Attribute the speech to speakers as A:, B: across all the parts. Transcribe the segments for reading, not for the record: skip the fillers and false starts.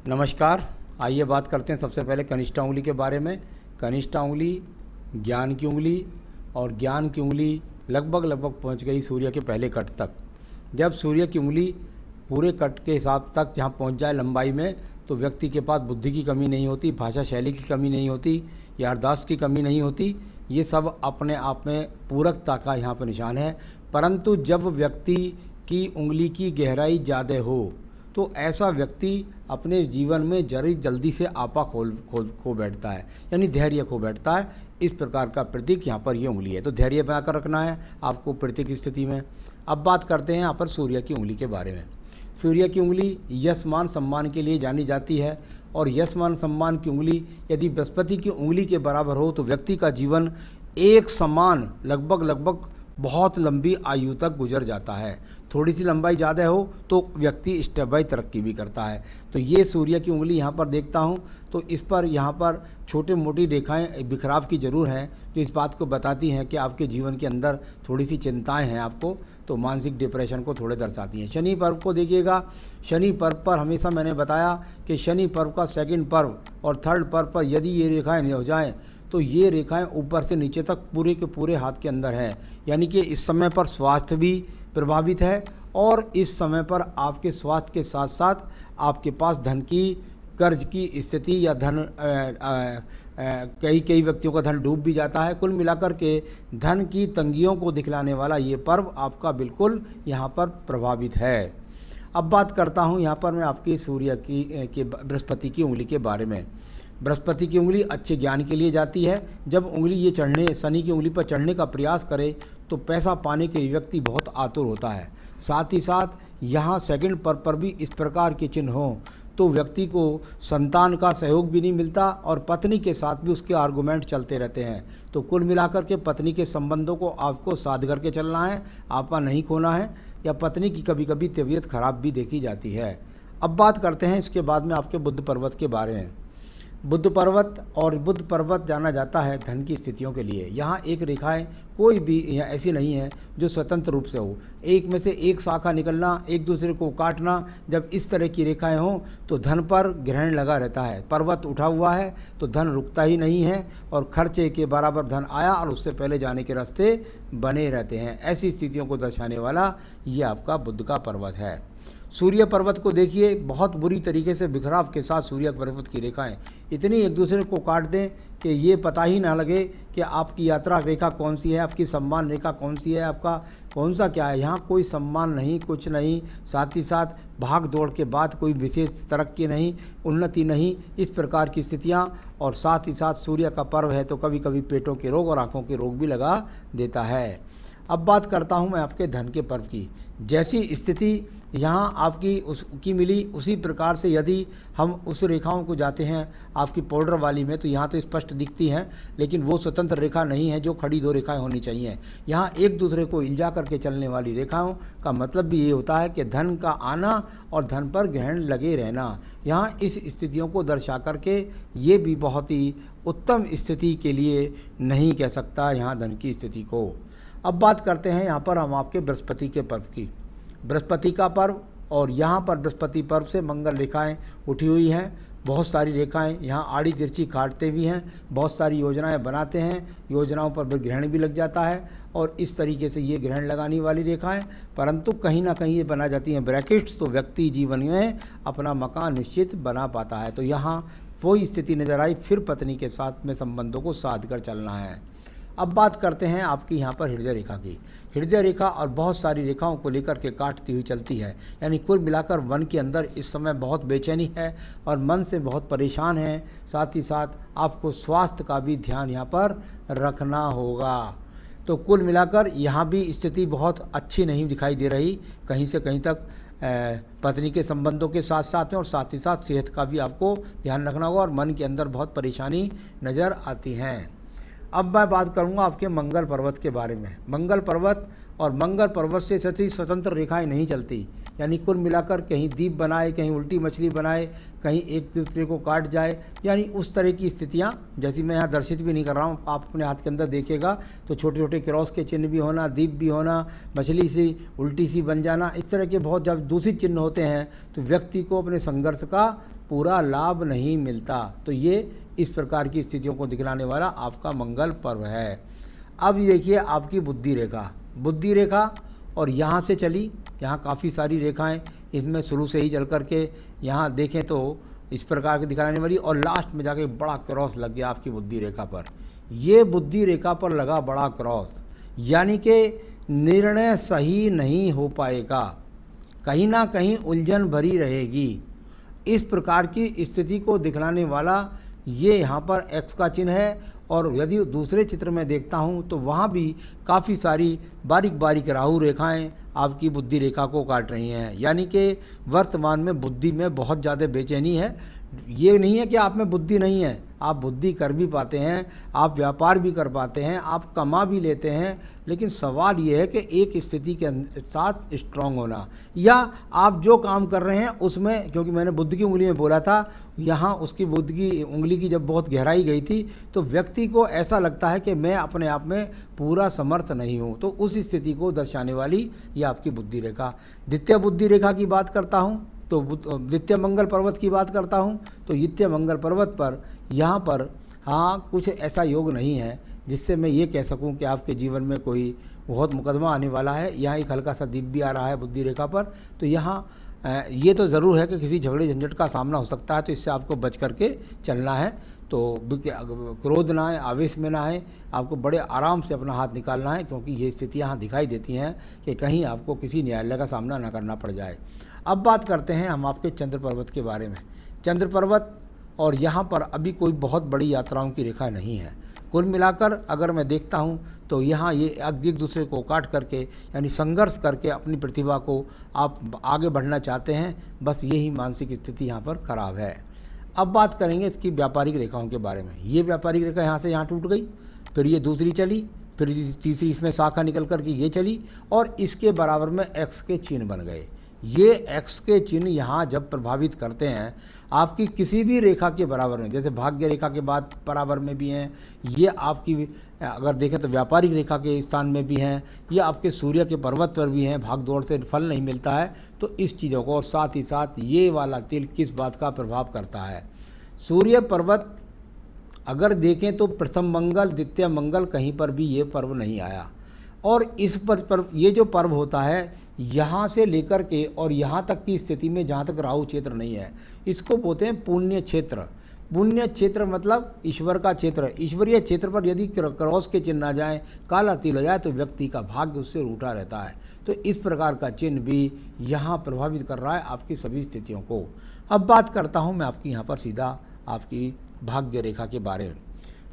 A: नमस्कार। आइए बात करते हैं सबसे पहले कनिष्ठा उंगली के बारे में। कनिष्ठा उंगली ज्ञान की उंगली, और ज्ञान की उंगली लगभग लगभग पहुंच गई सूर्य के पहले कट तक। जब सूर्य की उंगली पूरे कट के हिसाब तक जहां पहुंच जाए लंबाई में, तो व्यक्ति के पास बुद्धि की कमी नहीं होती, भाषा शैली की कमी नहीं होती, याददाश्त की कमी नहीं होती। ये सब अपने आप में पूरकता का यहाँ पर निशान है। परंतु जब व्यक्ति की उंगली की गहराई ज़्यादा हो, तो ऐसा व्यक्ति अपने जीवन में जल्दी से आपा खो बैठता है, यानी धैर्य खो बैठता है। इस प्रकार का प्रतीक यहाँ पर ये उंगली है, तो धैर्य बनाकर रखना है आपको प्रतीक स्थिति में। अब बात करते हैं यहाँ पर सूर्य की उंगली के बारे में। सूर्य की उंगली यश मान सम्मान के लिए जानी जाती है, और यश मान सम्मान की उंगली यदि बृहस्पति की उंगली के बराबर हो, तो व्यक्ति का जीवन एक समान लगभग बहुत लंबी आयु तक गुजर जाता है। थोड़ी सी लंबाई ज़्यादा हो तो व्यक्ति स्टेप बाय तरक्की भी करता है। तो ये सूर्य की उंगली यहाँ पर देखता हूँ, तो इस पर यहाँ पर छोटी मोटी रेखाएं बिखराव की ज़रूर हैं, जो इस बात को बताती हैं कि आपके जीवन के अंदर थोड़ी सी चिंताएं हैं आपको, तो मानसिक डिप्रेशन को थोड़े दर्शाती हैं। शनि पर्व को देखिएगा। शनि पर्व पर हमेशा मैंने बताया कि शनि पर्व का सेकंड पर्व और थर्ड पर्व पर यदि ये रेखाएँ नहीं हो जाएँ, तो ये रेखाएं ऊपर से नीचे तक पूरे के पूरे हाथ के अंदर हैं। यानी कि इस समय पर स्वास्थ्य भी प्रभावित है, और इस समय पर आपके स्वास्थ्य के साथ साथ आपके पास धन की कर्ज की स्थिति या धन कई व्यक्तियों का धन डूब भी जाता है। कुल मिलाकर के धन की तंगियों को दिखलाने वाला ये पर्व आपका बिल्कुल यहाँ पर प्रभावित है। अब बात करता हूँ यहाँ पर मैं आपकी सूर्य की बृहस्पति की उंगली के बारे में। बृहस्पति की उंगली अच्छे ज्ञान के लिए जाती है। जब उंगली ये शनि की उंगली पर चढ़ने का प्रयास करे, तो पैसा पाने के लिए व्यक्ति बहुत आतुर होता है। साथ ही साथ यहाँ सेकंड पर भी इस प्रकार के चिन्ह हों, तो व्यक्ति को संतान का सहयोग भी नहीं मिलता, और पत्नी के साथ भी उसके आर्गूमेंट चलते रहते हैं। तो कुल मिलाकर के पत्नी के संबंधों को आपको साध करके चलना है, आपा नहीं खोना है, या पत्नी की कभी कभी तबीयत खराब भी देखी जाती है। अब बात करते हैं इसके बाद में आपके बुध पर्वत के बारे में। बुध पर्वत, और बुध पर्वत जाना जाता है धन की स्थितियों के लिए। यहाँ एक रेखाएं कोई भी यहाँ ऐसी नहीं है जो स्वतंत्र रूप से हो, एक में से एक शाखा निकलना, एक दूसरे को काटना। जब इस तरह की रेखाएं हों, तो धन पर ग्रहण लगा रहता है। पर्वत उठा हुआ है तो धन रुकता ही नहीं है, और खर्चे के बराबर धन आया और उससे पहले जाने के रास्ते बने रहते हैं। ऐसी स्थितियों को दर्शाने वाला ये आपका बुध का पर्वत है। सूर्य पर्वत को देखिए, बहुत बुरी तरीके से बिखराव के साथ सूर्य पर्वत की रेखाएं इतनी एक दूसरे को काट दें कि ये पता ही ना लगे कि आपकी यात्रा रेखा कौन सी है, आपकी सम्मान रेखा कौन सी है, आपका कौन सा क्या है। यहाँ कोई सम्मान नहीं, कुछ नहीं। साथ ही साथ भाग दौड़ के बाद कोई विशेष तरक्की नहीं, उन्नति नहीं, इस प्रकार की स्थितियाँ। और साथ ही साथ सूर्य का पर्व है, तो कभी कभी पेटों के रोग और आँखों के रोग भी लगा देता है। अब बात करता हूं मैं आपके धन के पर्व की। जैसी स्थिति यहाँ आपकी उसकी मिली, उसी प्रकार से यदि हम उस रेखाओं को जाते हैं आपकी पाउडर वाली में, तो यहाँ तो स्पष्ट दिखती हैं, लेकिन वो स्वतंत्र रेखा नहीं है जो खड़ी दो रेखाएं होनी चाहिए। यहाँ एक दूसरे को इल्जा करके चलने वाली रेखाओं का मतलब भी ये होता है कि धन का आना और धन पर ग्रहण लगे रहना। यहाँ इस स्थितियों को दर्शा करके ये भी बहुत ही उत्तम स्थिति के लिए नहीं कह सकता यहाँ धन की स्थिति को। अब बात करते हैं यहाँ पर हम आपके बृहस्पति के पर्व की। बृहस्पति का पर्व, और यहाँ पर बृहस्पति पर्व से मंगल रेखाएं उठी हुई हैं। बहुत सारी रेखाएं यहाँ आड़ी तिरछी काटते भी हैं, बहुत सारी योजनाएं बनाते हैं, योजनाओं पर ग्रहण भी लग जाता है, और इस तरीके से ये ग्रहण लगाने वाली रेखाएं, परंतु कहीं ना कहीं ये बना जाती हैं ब्रैकेट्स, तो व्यक्ति जीवन में अपना मकान निश्चित बना पाता है। तो यहाँ वही स्थिति नज़र आई, फिर पत्नी के साथ में संबंधों को साध कर चलना है। अब बात करते हैं आपकी यहाँ पर हृदय रेखा की। हृदय रेखा और बहुत सारी रेखाओं को लेकर के काटती हुई चलती है, यानी कुल मिलाकर मन के अंदर इस समय बहुत बेचैनी है और मन से बहुत परेशान है। साथ ही साथ आपको स्वास्थ्य का भी ध्यान यहाँ पर रखना होगा। तो कुल मिलाकर यहाँ भी स्थिति बहुत अच्छी नहीं दिखाई दे रही, कहीं से कहीं तक पत्नी के संबंधों के साथ साथ में, और साथ ही साथ सेहत का भी आपको ध्यान रखना होगा, और मन के अंदर बहुत परेशानी नज़र आती हैं। अब मैं बात करूंगा आपके मंगल पर्वत के बारे में। मंगल पर्वत और मंगल पर्वत से सच्ची स्वतंत्र रेखाएं नहीं चलती, यानी कुल मिलाकर कहीं दीप बनाए, कहीं उल्टी मछली बनाए, कहीं एक दूसरे को काट जाए, यानी उस तरह की स्थितियाँ, जैसी मैं यहाँ दर्शित भी नहीं कर रहा हूँ, आप अपने हाथ के अंदर देखिएगा तो छोटे छोटे क्रॉस के चिन्ह भी होना, दीप भी होना, मछली सी उल्टी सी बन जाना, इस तरह के बहुत जब दूषित चिन्ह होते हैं तो व्यक्ति को अपने संघर्ष का पूरा लाभ नहीं मिलता। तो ये इस प्रकार की स्थितियों को दिखलाने वाला आपका मंगल पर्व है। अब देखिए आपकी बुद्धि रेखा और यहाँ से चली, यहाँ काफ़ी सारी रेखाएं इसमें शुरू से ही चल करके यहाँ देखें तो इस प्रकार की दिखाने वाली, और लास्ट में जाके बड़ा क्रॉस लग गया आपकी बुद्धि रेखा पर। ये बुद्धि रेखा पर लगा बड़ा क्रॉस, यानी कि निर्णय सही नहीं हो पाएगा, कहीं ना कहीं उलझन भरी रहेगी। इस प्रकार की स्थिति को दिखलाने वाला ये यहाँ पर एक्स का चिन्ह है। और यदि दूसरे चित्र में देखता हूँ तो वहाँ भी काफ़ी सारी बारीक बारीक राहु रेखाएं आपकी बुद्धि रेखा को काट रही हैं, यानी कि वर्तमान में बुद्धि में बहुत ज़्यादा बेचैनी है। ये नहीं है कि आप में बुद्धि नहीं है, आप बुद्धि कर भी पाते हैं, आप व्यापार भी कर पाते हैं, आप कमा भी लेते हैं, लेकिन सवाल ये है कि एक स्थिति के साथ स्ट्रांग होना, या आप जो काम कर रहे हैं उसमें, क्योंकि मैंने बुद्ध की उंगली में बोला था, यहाँ उसकी बुद्ध की उंगली की जब बहुत गहराई गई थी तो व्यक्ति को ऐसा लगता है कि मैं अपने आप में पूरा समर्थ नहीं हूँ, तो उस स्थिति को दर्शाने वाली ये आपकी बुद्धि रेखा। द्वितीय बुद्धि रेखा की बात करता हूँ तो द्वितीय मंगल पर्वत की बात करता हूँ तो द्वितीय मंगल पर्वत पर यहाँ पर हाँ कुछ ऐसा योग नहीं है जिससे मैं ये कह सकूँ कि आपके जीवन में कोई बहुत मुकदमा आने वाला है। यहाँ एक हल्का सा दीप भी आ रहा है बुद्धि रेखा पर, तो यहाँ ये तो ज़रूर है कि किसी झगड़े झंझट का सामना हो सकता है, तो इससे आपको बच करके चलना है। तो क्रोध ना आए, आवेश में ना आए, आपको बड़े आराम से अपना हाथ निकालना है, क्योंकि ये स्थितियाँ यहाँ दिखाई देती हैं कि कहीं आपको किसी न्यायालय का सामना ना करना पड़ जाए। अब बात करते हैं हम आपके चंद्र पर्वत के बारे में। चंद्र पर्वत और यहाँ पर अभी कोई बहुत बड़ी यात्राओं की रेखा नहीं है। कुल मिलाकर अगर मैं देखता हूँ तो यहाँ ये एक दूसरे को काट करके, यानी संघर्ष करके अपनी प्रतिभा को आप आगे बढ़ना चाहते हैं, बस यही मानसिक स्थिति यहाँ पर खराब है। अब बात करेंगे इसकी व्यापारिक रेखाओं के बारे में। ये व्यापारिक रेखा यहाँ से यहाँ टूट गई, फिर ये दूसरी चली, फिर तीसरी इसमें शाखा निकल कर के ये चली, और इसके बराबर में एक्स के चिन्ह बन गए। ये एक्स के चिन्ह यहाँ जब प्रभावित करते हैं आपकी किसी भी रेखा के बराबर में, जैसे भाग्य रेखा के बाद बराबर में भी हैं, ये आपकी अगर देखें तो व्यापारिक रेखा के स्थान में भी हैं, ये आपके सूर्य के पर्वत पर भी हैं, भाग दौड़ से फल नहीं मिलता है, तो इस चीज़ों को, और साथ ही साथ ये वाला तिल किस बात का प्रभाव करता है। सूर्य पर्वत अगर देखें तो प्रथम मंगल द्वितीय मंगल कहीं पर भी ये पर्व नहीं आया, और इस पर ये जो पर्व होता है यहाँ से लेकर के और यहाँ तक की स्थिति में जहाँ तक राहु क्षेत्र नहीं है, इसको बोलते हैं पुण्य क्षेत्र। पुण्य क्षेत्र मतलब ईश्वर का क्षेत्र। ईश्वरीय क्षेत्र पर यदि क्रॉस के चिन्ह आ जाए, काला तिल आ जाए, तो व्यक्ति का भाग्य उससे रूठा रहता है। तो इस प्रकार का चिन्ह भी यहाँ प्रभावित कर रहा है आपकी सभी स्थितियों को। अब बात करता हूँ मैं आपकी यहाँ पर सीधा आपकी भाग्य रेखा के बारे में।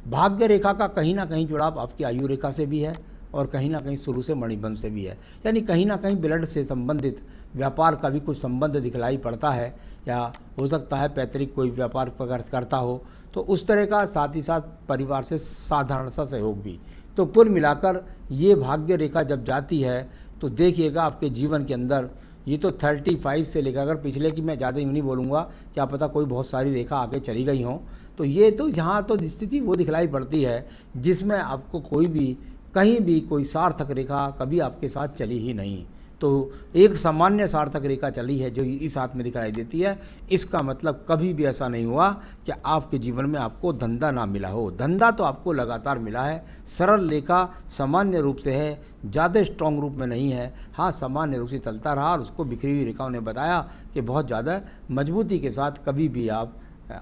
A: भाग्य रेखा का कहीं ना कहीं जुड़ाव आपकी आयु रेखा से भी है, और कहीं ना कहीं शुरू से मणिबंध से भी है, यानी कहीं ना कहीं ब्लड से संबंधित व्यापार का भी कुछ संबंध दिखलाई पड़ता है, या हो सकता है पैतृक कोई व्यापार करता हो, तो उस तरह का, साथ ही साथ परिवार से साधारण सा सहयोग भी। तो कुल मिलाकर ये भाग्य रेखा जब जाती है तो देखिएगा आपके जीवन के अंदर ये तो 35 से लेकर, अगर पिछले की मैं ज़्यादा यूँ नहीं बोलूँगा, क्या पता कोई बहुत सारी रेखा आगे चली गई हों, तो ये तो यहाँ तो स्थिति वो दिखलाई पड़ती है जिसमें आपको कोई भी कहीं भी कोई सार्थक रेखा कभी आपके साथ चली ही नहीं। तो एक सामान्य सार्थक रेखा चली है जो इस हाथ में दिखाई देती है। इसका मतलब कभी भी ऐसा नहीं हुआ कि आपके जीवन में आपको धंधा ना मिला हो। धंधा तो आपको लगातार मिला है। सरल रेखा सामान्य रूप से है, ज़्यादा स्ट्रॉन्ग रूप में नहीं है। हाँ, सामान्य रूप से चलता रहा, और उसको बिखरी हुई रेखाओं ने बताया कि बहुत ज़्यादा मजबूती के साथ कभी भी आप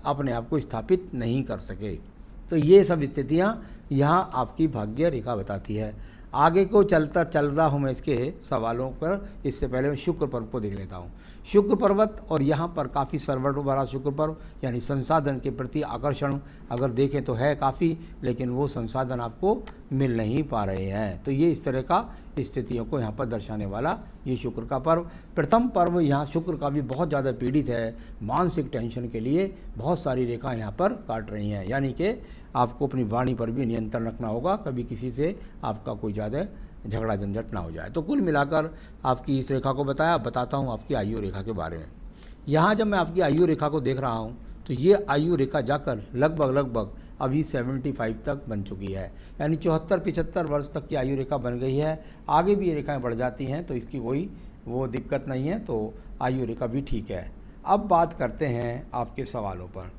A: अपने आप को स्थापित नहीं कर सके। तो ये सब स्थितियाँ यहाँ आपकी भाग्य रेखा बताती है। आगे को चल रहा हूँ मैं इसके सवालों पर। इससे पहले मैं शुक्र पर्व को देख लेता हूँ। शुक्र पर्वत, और यहाँ पर काफ़ी सर्वस्व भरा शुक्र पर्व, यानी संसाधन के प्रति आकर्षण अगर देखें तो है काफ़ी, लेकिन वो संसाधन आपको मिल नहीं पा रहे हैं। तो ये इस तरह का स्थितियों को यहाँ पर दर्शाने वाला ये शुक्र का पर्व। प्रथम पर्व यहाँ शुक्र का भी बहुत ज़्यादा पीड़ित है। मानसिक टेंशन के लिए बहुत सारी रेखा यहाँ पर काट रही हैं, यानी कि आपको अपनी वाणी पर भी नियंत्रण रखना होगा। कभी किसी से आपका कोई ज़्यादा झगड़ा झंझट ना हो जाए। तो कुल मिलाकर आपकी इस रेखा को बताता हूँ आपकी आयु रेखा के बारे में। यहाँ जब मैं आपकी आयु रेखा को देख रहा हूँ तो ये आयु रेखा जाकर लगभग अभी 75 तक बन चुकी है, यानी 74-75 वर्ष तक की आयु रेखा बन गई है। आगे भी ये रेखाएं बढ़ जाती हैं तो इसकी कोई वो दिक्कत नहीं है, तो आयु रेखा भी ठीक है। अब बात करते हैं आपके सवालों पर।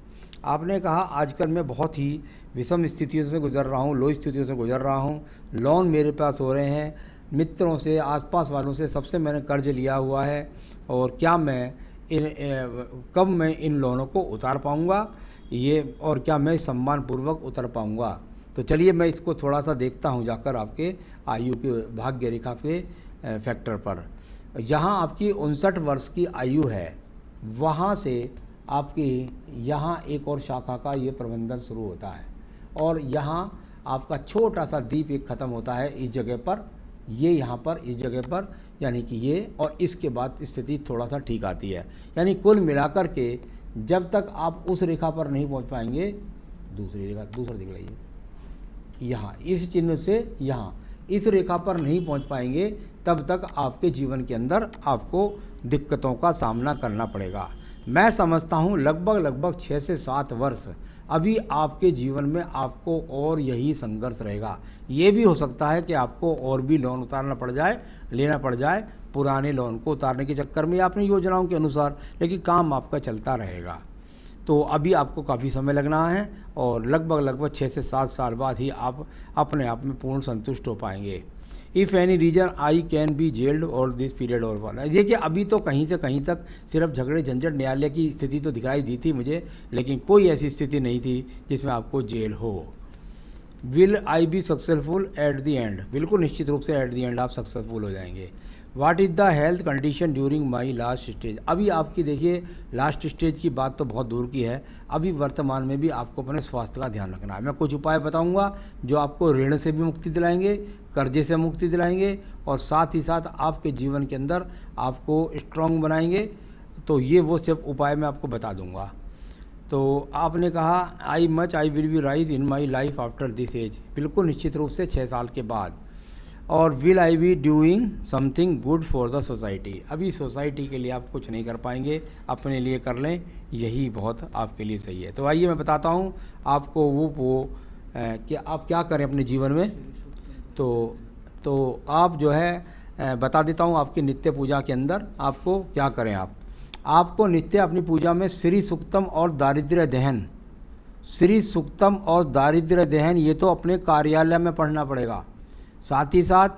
A: आपने कहा आजकल मैं बहुत ही विषम स्थितियों से गुजर रहा हूँ, लो स्थितियों से गुजर रहा हूँ, लोन मेरे पास हो रहे हैं, मित्रों से, आसपास वालों से सबसे मैंने कर्ज लिया हुआ है, और क्या मैं कब मैं इन लोनों को उतार पाऊँगा और क्या मैं सम्मानपूर्वक उतर पाऊँगा। तो चलिए मैं इसको थोड़ा सा देखता हूँ जाकर आपके आयु के भाग्य रेखा के फैक्टर पर। यहाँ आपकी 59 वर्ष की आयु है, वहाँ से आपकी यहाँ एक और शाखा का ये प्रबंधन शुरू होता है, और यहाँ आपका छोटा सा द्वीप एक ख़त्म होता है इस जगह पर, ये यहाँ पर इस जगह पर, यानी कि ये, और इसके बाद स्थिति थोड़ा सा ठीक आती है। यानी कुल मिलाकर के जब तक आप उस रेखा पर नहीं पहुँच पाएंगे, दूसरा दिखलाइए, यहाँ इस चिन्ह से यहाँ इस रेखा पर नहीं पहुँच पाएंगे, तब तक आपके जीवन के अंदर आपको दिक्कतों का सामना करना पड़ेगा। मैं समझता हूँ लगभग 6 से 7 वर्ष अभी आपके जीवन में आपको और यही संघर्ष रहेगा। ये भी हो सकता है कि आपको और भी लोन लेना पड़ जाए पुराने लोन को उतारने के चक्कर में, अपनी योजनाओं के अनुसार, लेकिन काम आपका चलता रहेगा। तो अभी आपको काफ़ी समय लगना है, और लगभग 6 से 7 साल बाद ही आप अपने आप में पूर्ण संतुष्ट हो पाएंगे। If any reason I can be jailed और दिस पीरियड और वन। देखिए अभी तो कहीं से कहीं तक सिर्फ झगड़े झंझट न्यायालय की स्थिति तो दिखाई दी थी मुझे, लेकिन कोई ऐसी स्थिति नहीं थी जिसमें आपको जेल हो। Will I be successful at the end, बिल्कुल निश्चित रूप से एट द एंड आप सक्सेसफुल हो जाएंगे। What is the health condition during my last stage. अभी आपकी देखिए लास्ट स्टेज की बात तो बहुत दूर की है, अभी वर्तमान में भी आपको अपने स्वास्थ्य का ध्यान रखना है। मैं कुछ उपाय बताऊंगा जो आपको ऋण से भी मुक्ति दिलाएंगे, कर्जे से मुक्ति दिलाएंगे, और साथ ही साथ आपके जीवन के अंदर आपको स्ट्रांग बनाएंगे। तो ये वो सब उपाय मैं आपको बता दूंगा। तो आपने कहा I will be rise in my life after this age, बिल्कुल निश्चित रूप से 6 साल के बाद। और will I be doing something good for the society, अभी सोसाइटी के लिए आप कुछ नहीं कर पाएंगे, अपने लिए कर लें, यही बहुत आपके लिए सही है। तो आइए मैं बताता हूँ आपको वो कि आप क्या करें अपने जीवन में। तो आप जो है बता देता हूँ आपकी नित्य पूजा के अंदर आपको क्या करें। आपको नित्य अपनी पूजा में श्री सूक्तम और दारिद्र्य दहन, श्री सूक्तम और दारिद्र्य दहन ये तो अपने कार्यालय में पढ़ना पड़ेगा। साथ ही साथ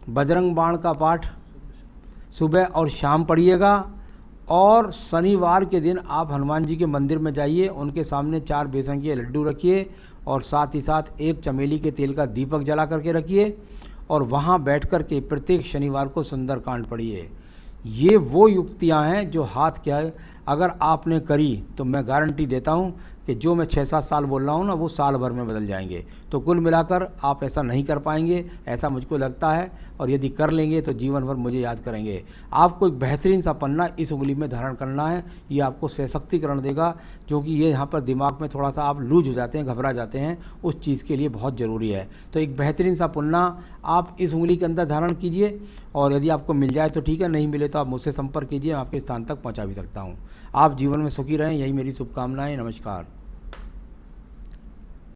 A: बजरंग बाण का पाठ सुबह और शाम पढ़िएगा, और शनिवार के दिन आप हनुमान जी के मंदिर में जाइए, उनके सामने 4 बेसन के लड्डू रखिए, और साथ ही साथ 1 चमेली के तेल का दीपक जला करके रखिए, और वहाँ बैठ कर के प्रत्येक शनिवार को सुंदरकांड पढ़िए। ये वो युक्तियाँ हैं जो हाथ क्या है अगर आपने करी तो मैं गारंटी देता हूँ कि जो मैं 6-7 साल बोल रहा हूँ ना, वो साल भर में बदल जाएंगे। तो कुल मिलाकर आप ऐसा नहीं कर पाएंगे, ऐसा मुझको लगता है, और यदि कर लेंगे तो जीवन भर मुझे याद करेंगे। आपको एक बेहतरीन सा पन्ना इस उंगली में धारण करना है, ये आपको सशक्तिकरण देगा, जो कि ये यहाँ पर दिमाग में थोड़ा सा आप लूज हो जाते हैं, घबरा जाते हैं, उस चीज़ के लिए बहुत ज़रूरी है। तो एक बेहतरीन सा पन्ना आप इस उंगली के अंदर धारण कीजिए, और यदि आपको मिल जाए तो ठीक है, नहीं मिले तो आप मुझसे संपर्क कीजिए, मैं आपके स्थान तक पहुँचा भी सकता हूँ। आप जीवन में सुखी रहें, यही मेरी शुभकामनाएँ। नमस्कार।